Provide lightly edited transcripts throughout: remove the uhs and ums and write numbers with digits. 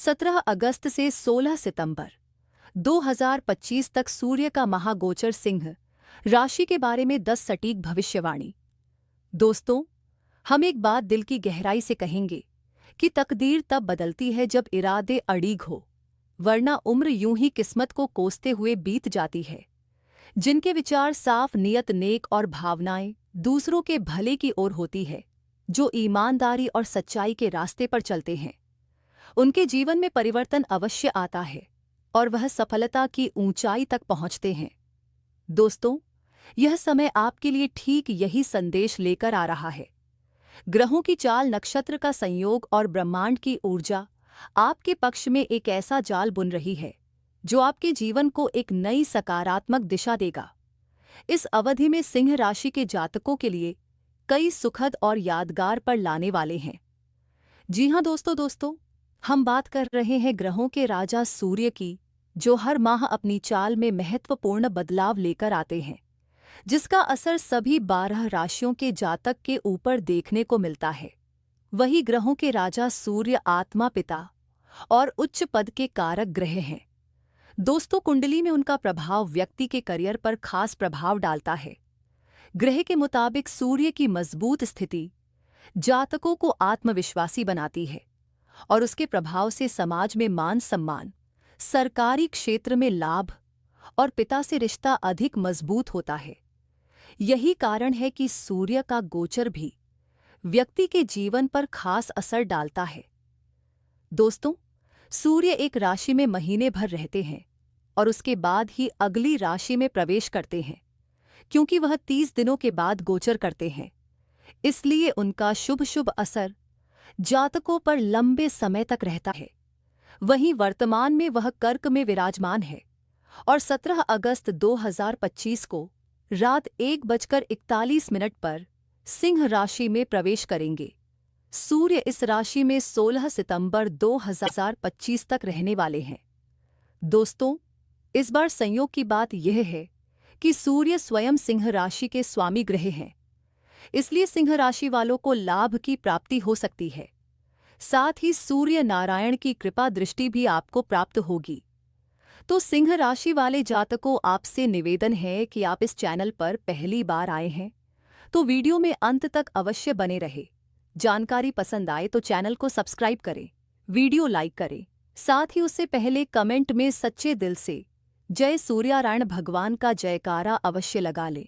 17 अगस्त से 16 सितंबर 2025 तक सूर्य का महागोचर सिंह राशि के बारे में 10 सटीक भविष्यवाणी। दोस्तों, हम एक बात दिल की गहराई से कहेंगे कि तकदीर तब बदलती है जब इरादे अड़ीग हो, वरना उम्र यूं ही किस्मत को कोसते हुए बीत जाती है। जिनके विचार साफ, नियत नेक और भावनाएं दूसरों के भले की ओर होती है, जो ईमानदारी और सच्चाई के रास्ते पर चलते हैं, उनके जीवन में परिवर्तन अवश्य आता है और वह सफलता की ऊंचाई तक पहुंचते हैं। दोस्तों, यह समय आपके लिए ठीक यही संदेश लेकर आ रहा है। ग्रहों की चाल, नक्षत्र का संयोग और ब्रह्मांड की ऊर्जा आपके पक्ष में एक ऐसा जाल बुन रही है जो आपके जीवन को एक नई सकारात्मक दिशा देगा। इस अवधि में सिंह राशि के जातकों के लिए कई सुखद और यादगार पल लाने वाले हैं। जी हां दोस्तों, हम बात कर रहे हैं ग्रहों के राजा सूर्य की, जो हर माह अपनी चाल में महत्वपूर्ण बदलाव लेकर आते हैं, जिसका असर सभी 12 राशियों के जातक के ऊपर देखने को मिलता है। वही ग्रहों के राजा सूर्य आत्मा, पिता और उच्च पद के कारक ग्रह हैं। दोस्तों, कुंडली में उनका प्रभाव व्यक्ति के करियर पर खास प्रभाव डालता है। ग्रह के मुताबिक सूर्य की मजबूत स्थिति जातकों को आत्मविश्वासी बनाती है और उसके प्रभाव से समाज में मान सम्मान, सरकारी क्षेत्र में लाभ और पिता से रिश्ता अधिक मजबूत होता है। यही कारण है कि सूर्य का गोचर भी व्यक्ति के जीवन पर खास असर डालता है। दोस्तों, सूर्य एक राशि में महीने भर रहते हैं और उसके बाद ही अगली राशि में प्रवेश करते हैं। क्योंकि वह 30 दिनों के बाद गोचर करते हैं, इसलिए उनका शुभ असर जातकों पर लंबे समय तक रहता है। वहीं वर्तमान में वह कर्क में विराजमान है और 17 अगस्त 2025 को रात 1:41 पर सिंह राशि में प्रवेश करेंगे। सूर्य इस राशि में 16 सितंबर 2025 तक रहने वाले हैं। दोस्तों, इस बार संयोग की बात यह है कि सूर्य स्वयं सिंह राशि के स्वामी ग्रह हैं, इसलिए सिंह राशि वालों को लाभ की प्राप्ति हो सकती है। साथ ही सूर्य नारायण की कृपा दृष्टि भी आपको प्राप्त होगी। तो सिंह राशि वाले जातकों, आपसे निवेदन है कि आप इस चैनल पर पहली बार आए हैं तो वीडियो में अंत तक अवश्य बने रहे। जानकारी पसंद आए तो चैनल को सब्सक्राइब करें, वीडियो लाइक करें, साथ ही उससे पहले कमेंट में सच्चे दिल से जय सूर्यनारायण भगवान का जयकारा अवश्य लगा लें,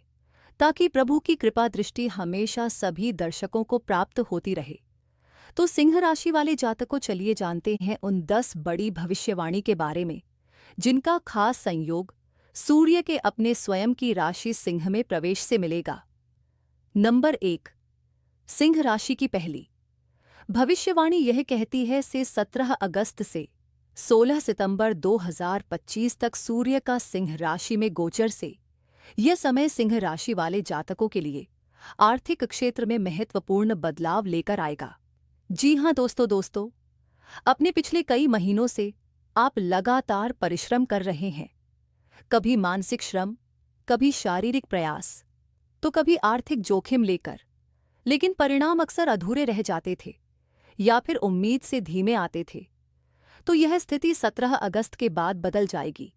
ताकि प्रभु की कृपा दृष्टि हमेशा सभी दर्शकों को प्राप्त होती रहे। तो सिंह राशि वाले जातकों, चलिए जानते हैं उन 10 बड़ी भविष्यवाणी के बारे में जिनका खास संयोग सूर्य के अपने स्वयं की राशि सिंह में प्रवेश से मिलेगा। नंबर 1, सिंह राशि की पहली भविष्यवाणी यह कहती है से 17 अगस्त से 16 सितंबर 2025 तक सूर्य का सिंह राशि में गोचर से यह समय सिंह राशि वाले जातकों के लिए आर्थिक क्षेत्र में महत्वपूर्ण बदलाव लेकर आएगा। जी हां दोस्तों, अपने पिछले कई महीनों से आप लगातार परिश्रम कर रहे हैं। कभी मानसिक श्रम, कभी शारीरिक प्रयास, तो कभी आर्थिक जोखिम लेकर, लेकिन परिणाम अक्सर अधूरे रह जाते थे या फिर उम्मीद से धीमे आते थे। तो यह स्थिति 17 अगस्त के बाद बदल जाएगी,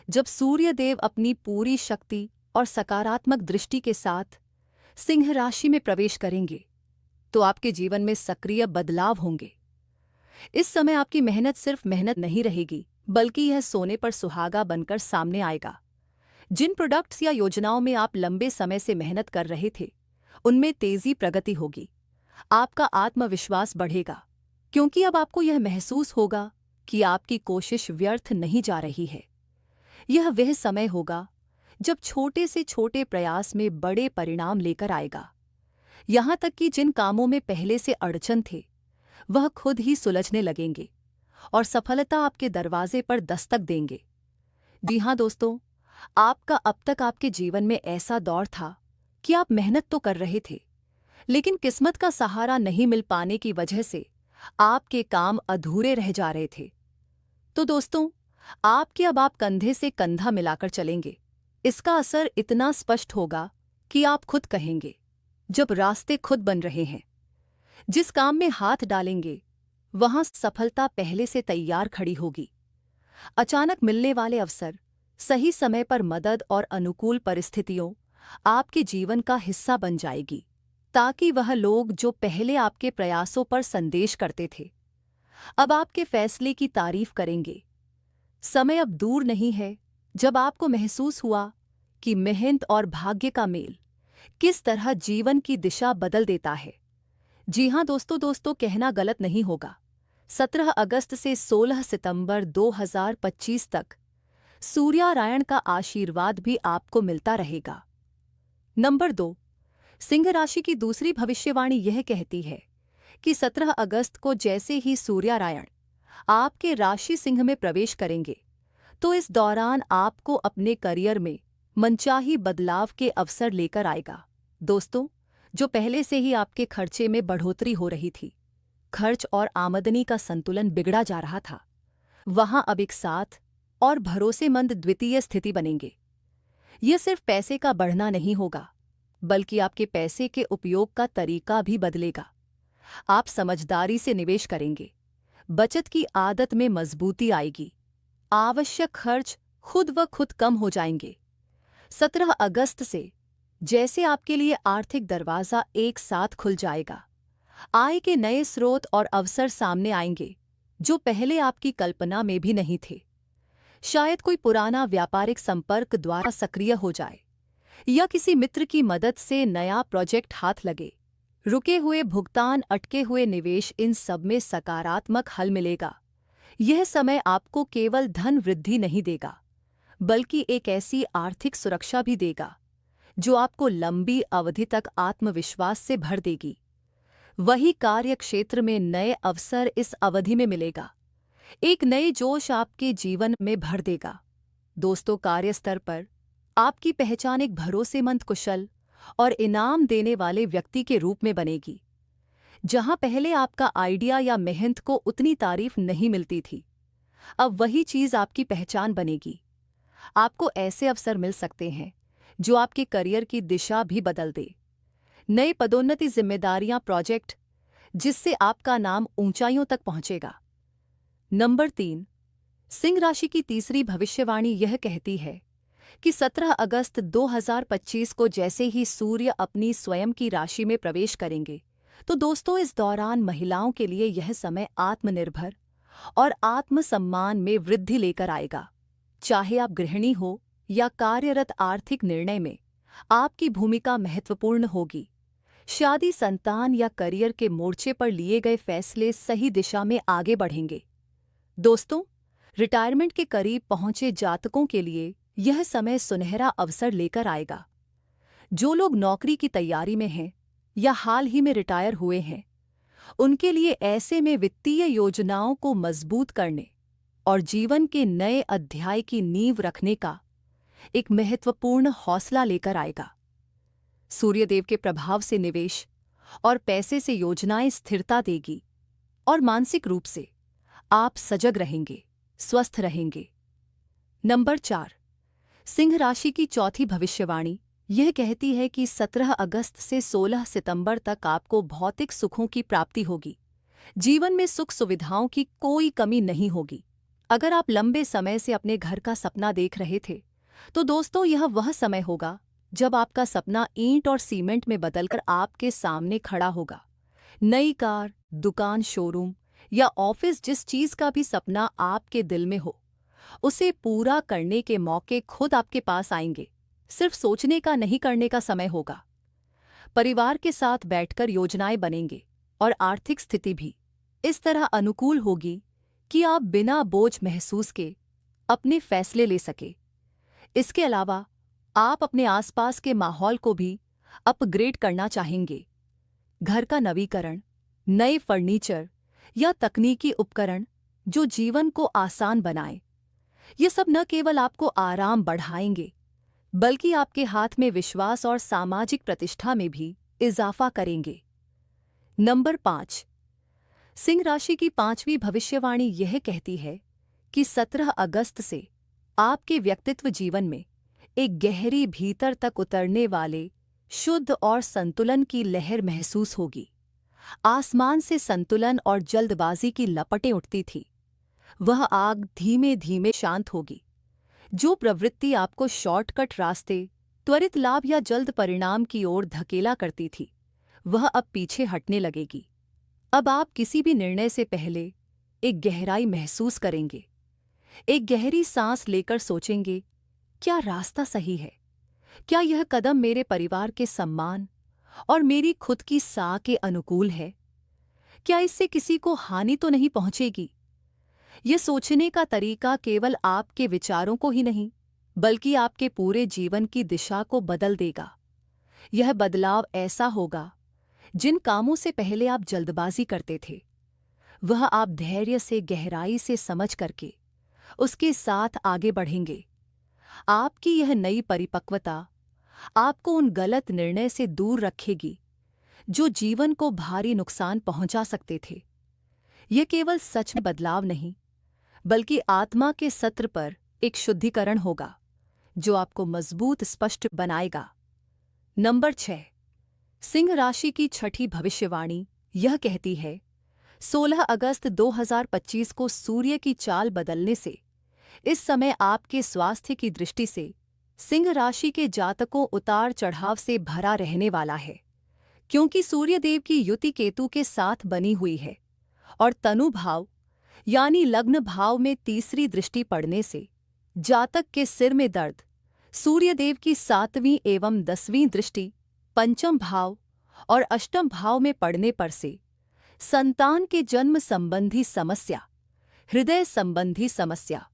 जब सूर्य देव अपनी पूरी शक्ति और सकारात्मक दृष्टि के साथ सिंह राशि में प्रवेश करेंगे। तो आपके जीवन में सक्रिय बदलाव होंगे। इस समय आपकी मेहनत सिर्फ मेहनत नहीं रहेगी, बल्कि यह सोने पर सुहागा बनकर सामने आएगा। जिन प्रोडक्ट्स या योजनाओं में आप लंबे समय से मेहनत कर रहे थे, उनमें तेजी प्रगति होगी। आपका आत्मविश्वास बढ़ेगा, क्योंकि अब आपको यह महसूस होगा कि आपकी कोशिश व्यर्थ नहीं जा रही है। यह वह समय होगा जब छोटे से छोटे प्रयास में बड़े परिणाम लेकर आएगा। यहाँ तक कि जिन कामों में पहले से अड़चन थे, वह खुद ही सुलझने लगेंगे और सफलता आपके दरवाजे पर दस्तक देंगे। जी हाँ दोस्तों, आपका अब तक आपके जीवन में ऐसा दौर था कि आप मेहनत तो कर रहे थे, लेकिन किस्मत का सहारा नहीं मिल पाने की वजह से आपके काम अधूरे रह जा रहे थे। तो दोस्तों, अब आप कंधे से कंधा मिलाकर चलेंगे। इसका असर इतना स्पष्ट होगा कि आप खुद कहेंगे, जब रास्ते खुद बन रहे हैं। जिस काम में हाथ डालेंगे वहां सफलता पहले से तैयार खड़ी होगी। अचानक मिलने वाले अवसर, सही समय पर मदद और अनुकूल परिस्थितियों आपके जीवन का हिस्सा बन जाएगी, ताकि वह लोग जो पहले आपके प्रयासों पर संदेश करते थे, अब आपके फैसले की तारीफ करेंगे। समय अब दूर नहीं है जब आपको महसूस हुआ कि मेहनत और भाग्य का मेल किस तरह जीवन की दिशा बदल देता है। जी हाँ दोस्तों, कहना गलत नहीं होगा। 17 अगस्त से 16 सितंबर 2025 तक सूर्यारायण का आशीर्वाद भी आपको मिलता रहेगा। नंबर 2, सिंह राशि की दूसरी भविष्यवाणी यह कहती है कि 17 अगस्त को जैसे ही सूर्यारायण आपके राशि सिंह में प्रवेश करेंगे, तो इस दौरान आपको अपने करियर में मनचाही बदलाव के अवसर लेकर आएगा। दोस्तों, जो पहले से ही आपके खर्चे में बढ़ोतरी हो रही थी, खर्च और आमदनी का संतुलन बिगड़ा जा रहा था, वहां अब एक साथ और भरोसेमंद द्वितीय स्थिति बनेंगे। यह सिर्फ पैसे का बढ़ना नहीं होगा, बल्कि आपके पैसे के उपयोग का तरीका भी बदलेगा। आप समझदारी से निवेश करेंगे, बचत की आदत में मजबूती आएगी, आवश्यक खर्च खुद ब खुद कम हो जाएंगे। 17 अगस्त से जैसे आपके लिए आर्थिक दरवाजा एक साथ खुल जाएगा, आय के नए स्रोत और अवसर सामने आएंगे जो पहले आपकी कल्पना में भी नहीं थे। शायद कोई पुराना व्यापारिक संपर्क द्वारा सक्रिय हो जाए या किसी मित्र की मदद से नया प्रोजेक्ट हाथ लगे। रुके हुए भुगतान, अटके हुए निवेश, इन सब में सकारात्मक हल मिलेगा। यह समय आपको केवल धन वृद्धि नहीं देगा, बल्कि एक ऐसी आर्थिक सुरक्षा भी देगा जो आपको लंबी अवधि तक आत्मविश्वास से भर देगी। वही कार्य क्षेत्र में नए अवसर इस अवधि में मिलेगा, एक नए जोश आपके जीवन में भर देगा। दोस्तों, कार्यस्तर पर आपकी पहचान एक भरोसेमंद, कुशल और इनाम देने वाले व्यक्ति के रूप में बनेगी। जहां पहले आपका आइडिया या मेहनत को उतनी तारीफ नहीं मिलती थी, अब वही चीज आपकी पहचान बनेगी। आपको ऐसे अवसर मिल सकते हैं जो आपके करियर की दिशा भी बदल दे। नई पदोन्नति, जिम्मेदारियां, प्रोजेक्ट जिससे आपका नाम ऊंचाइयों तक पहुंचेगा। नंबर 3, सिंह राशि की तीसरी भविष्यवाणी यह कहती है कि 17 अगस्त 2025 को जैसे ही सूर्य अपनी स्वयं की राशि में प्रवेश करेंगे, तो दोस्तों इस दौरान महिलाओं के लिए यह समय आत्मनिर्भर और आत्मसम्मान में वृद्धि लेकर आएगा। चाहे आप गृहिणी हो या कार्यरत, आर्थिक निर्णय में आपकी भूमिका महत्वपूर्ण होगी। शादी, संतान या करियर के मोर्चे पर लिए गए फैसले सही दिशा में आगे बढ़ेंगे। दोस्तों, रिटायरमेंट के करीब पहुंचे जातकों के लिए यह समय सुनहरा अवसर लेकर आएगा। जो लोग नौकरी की तैयारी में हैं या हाल ही में रिटायर हुए हैं, उनके लिए ऐसे में वित्तीय योजनाओं को मजबूत करने और जीवन के नए अध्याय की नींव रखने का एक महत्वपूर्ण हौसला लेकर आएगा। सूर्यदेव के प्रभाव से निवेश और पैसे से योजनाएं स्थिरता देगी और मानसिक रूप से आप सजग रहेंगे, स्वस्थ रहेंगे। नंबर 4, सिंह राशि की चौथी भविष्यवाणी यह कहती है कि 17 अगस्त से 16 सितंबर तक आपको भौतिक सुखों की प्राप्ति होगी। जीवन में सुख सुविधाओं की कोई कमी नहीं होगी। अगर आप लंबे समय से अपने घर का सपना देख रहे थे, तो दोस्तों यह वह समय होगा जब आपका सपना ईंट और सीमेंट में बदलकर आपके सामने खड़ा होगा। नई कार, दुकान, शोरूम या ऑफिस, जिस चीज का भी सपना आपके दिल में हो, उसे पूरा करने के मौके खुद आपके पास आएंगे। सिर्फ सोचने का नहीं, करने का समय होगा। परिवार के साथ बैठकर योजनाएं बनेंगे और आर्थिक स्थिति भी इस तरह अनुकूल होगी कि आप बिना बोझ महसूस के अपने फैसले ले सके। इसके अलावा आप अपने आसपास के माहौल को भी अपग्रेड करना चाहेंगे। घर का नवीकरण, नए फर्नीचर या तकनीकी उपकरण जो जीवन को आसान बनाए, ये सब न केवल आपको आराम बढ़ाएंगे, बल्कि आपके हाथ में विश्वास और सामाजिक प्रतिष्ठा में भी इजाफा करेंगे। नंबर 5, सिंह राशि की पांचवी भविष्यवाणी यह कहती है कि 17 अगस्त से आपके व्यक्तित्व जीवन में एक गहरी, भीतर तक उतरने वाले शुद्ध और संतुलन की लहर महसूस होगी। आसमान से संतुलन और जल्दबाजी की लपटें उठती थी। वह आग धीमे धीमे शांत होगी। जो प्रवृत्ति आपको शॉर्टकट रास्ते, त्वरित लाभ या जल्द परिणाम की ओर धकेला करती थी, वह अब पीछे हटने लगेगी। अब आप किसी भी निर्णय से पहले एक गहराई महसूस करेंगे। एक गहरी सांस लेकर सोचेंगे, क्या रास्ता सही है? क्या यह कदम मेरे परिवार के सम्मान और मेरी खुद की साख के अनुकूल है? क्या इससे किसी को हानि तो नहीं पहुंचेगी? यह सोचने का तरीका केवल आपके विचारों को ही नहीं, बल्कि आपके पूरे जीवन की दिशा को बदल देगा। यह बदलाव ऐसा होगा, जिन कामों से पहले आप जल्दबाजी करते थे, वह आप धैर्य से, गहराई से समझ करके उसके साथ आगे बढ़ेंगे। आपकी यह नई परिपक्वता आपको उन गलत निर्णय से दूर रखेगी जो जीवन को भारी नुकसान पहुंचा सकते थे। यह केवल सच में बदलाव नहीं, बल्कि आत्मा के सत्र पर एक शुद्धिकरण होगा जो आपको मजबूत, स्पष्ट बनाएगा। नंबर 6, सिंह राशि की छठी भविष्यवाणी यह कहती है, 16 अगस्त 2025 को सूर्य की चाल बदलने से इस समय आपके स्वास्थ्य की दृष्टि से सिंह राशि के जातकों उतार चढ़ाव से भरा रहने वाला है, क्योंकि सूर्यदेव की युति केतु के साथ बनी हुई है और तनु भाव यानी लग्न भाव में तीसरी दृष्टि पड़ने से जातक के सिर में दर्द, सूर्यदेव की 7वीं एवं 10वीं दृष्टि पंचम भाव और अष्टम भाव में पड़ने पर से संतान के जन्म संबंधी समस्या, हृदय संबंधी समस्या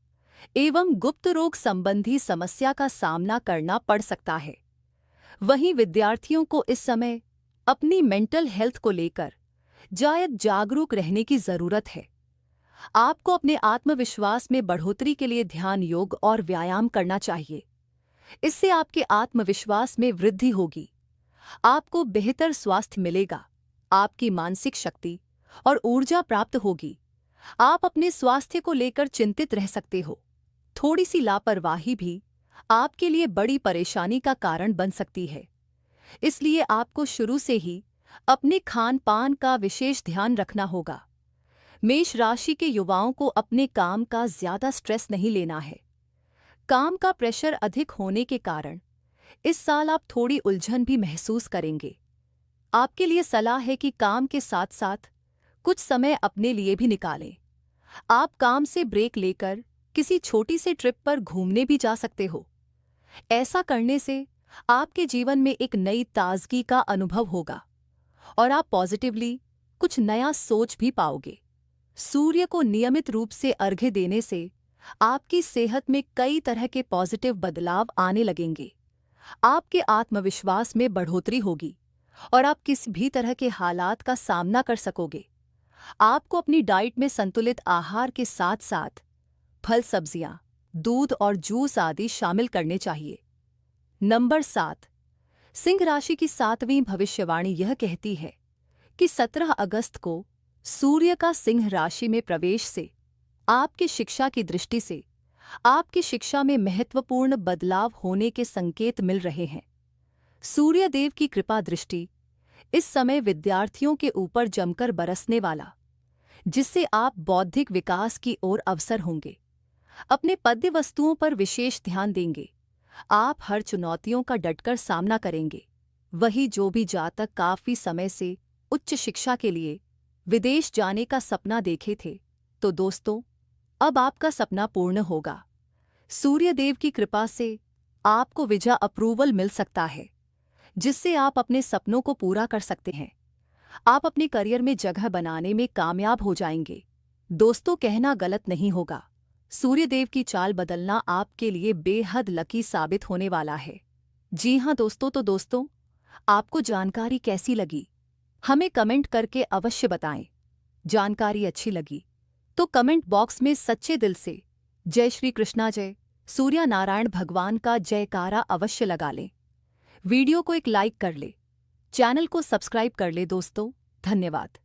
एवं गुप्त रोग संबंधी समस्या का सामना करना पड़ सकता है। वहीं विद्यार्थियों को इस समय अपनी मेंटल हेल्थ को लेकर जागरूक रहने की जरूरत है। आपको अपने आत्मविश्वास में बढ़ोतरी के लिए ध्यान, योग और व्यायाम करना चाहिए। इससे आपके आत्मविश्वास में वृद्धि होगी, आपको बेहतर स्वास्थ्य मिलेगा, आपकी मानसिक शक्ति और ऊर्जा प्राप्त होगी। आप अपने स्वास्थ्य को लेकर चिंतित रह सकते हो। थोड़ी सी लापरवाही भी आपके लिए बड़ी परेशानी का कारण बन सकती है। इसलिए आपको शुरू से ही अपने खान पान का विशेष ध्यान रखना होगा। मेष राशि के युवाओं को अपने काम का ज्यादा स्ट्रेस नहीं लेना है। काम का प्रेशर अधिक होने के कारण इस साल आप थोड़ी उलझन भी महसूस करेंगे। आपके लिए सलाह है कि काम के साथ साथ कुछ समय अपने लिए भी निकालें। आप काम से ब्रेक लेकर किसी छोटी सी ट्रिप पर घूमने भी जा सकते हो। ऐसा करने से आपके जीवन में एक नई ताजगी का अनुभव होगा और आप पॉजिटिवली कुछ नया सोच भी पाओगे। सूर्य को नियमित रूप से अर्घ्य देने से आपकी सेहत में कई तरह के पॉजिटिव बदलाव आने लगेंगे। आपके आत्मविश्वास में बढ़ोतरी होगी और आप किसी भी तरह के हालात का सामना कर सकोगे। आपको अपनी डाइट में संतुलित आहार के साथ साथ फल, सब्जियां, दूध और जूस आदि शामिल करने चाहिए। नंबर 7, सिंह राशि की 7वीं भविष्यवाणी यह कहती है कि 17 अगस्त को सूर्य का सिंह राशि में प्रवेश से आपकी शिक्षा की दृष्टि से आपकी शिक्षा में महत्वपूर्ण बदलाव होने के संकेत मिल रहे हैं। सूर्यदेव की कृपा दृष्टि इस समय विद्यार्थियों के ऊपर जमकर बरसने वाला, जिससे आप बौद्धिक विकास की ओर अवसर होंगे। अपने पद्य वस्तुओं पर विशेष ध्यान देंगे। आप हर चुनौतियों का डटकर सामना करेंगे। वही जो भी जातक काफी समय से उच्च शिक्षा के लिए विदेश जाने का सपना देखे थे, तो दोस्तों अब आपका सपना पूर्ण होगा। सूर्यदेव की कृपा से आपको वीजा अप्रूवल मिल सकता है, जिससे आप अपने सपनों को पूरा कर सकते हैं। आप अपने करियर में जगह बनाने में कामयाब हो जाएंगे। दोस्तों, कहना गलत नहीं होगा, सूर्यदेव की चाल बदलना आपके लिए बेहद लकी साबित होने वाला है। जी हाँ दोस्तों, तो दोस्तों आपको जानकारी कैसी लगी हमें कमेंट करके अवश्य बताएं। जानकारी अच्छी लगी तो कमेंट बॉक्स में सच्चे दिल से जय श्री कृष्णा, जय सूर्य नारायण भगवान का जयकारा अवश्य लगा लें। वीडियो को एक लाइक कर ले, चैनल को सब्सक्राइब कर ले दोस्तों। धन्यवाद।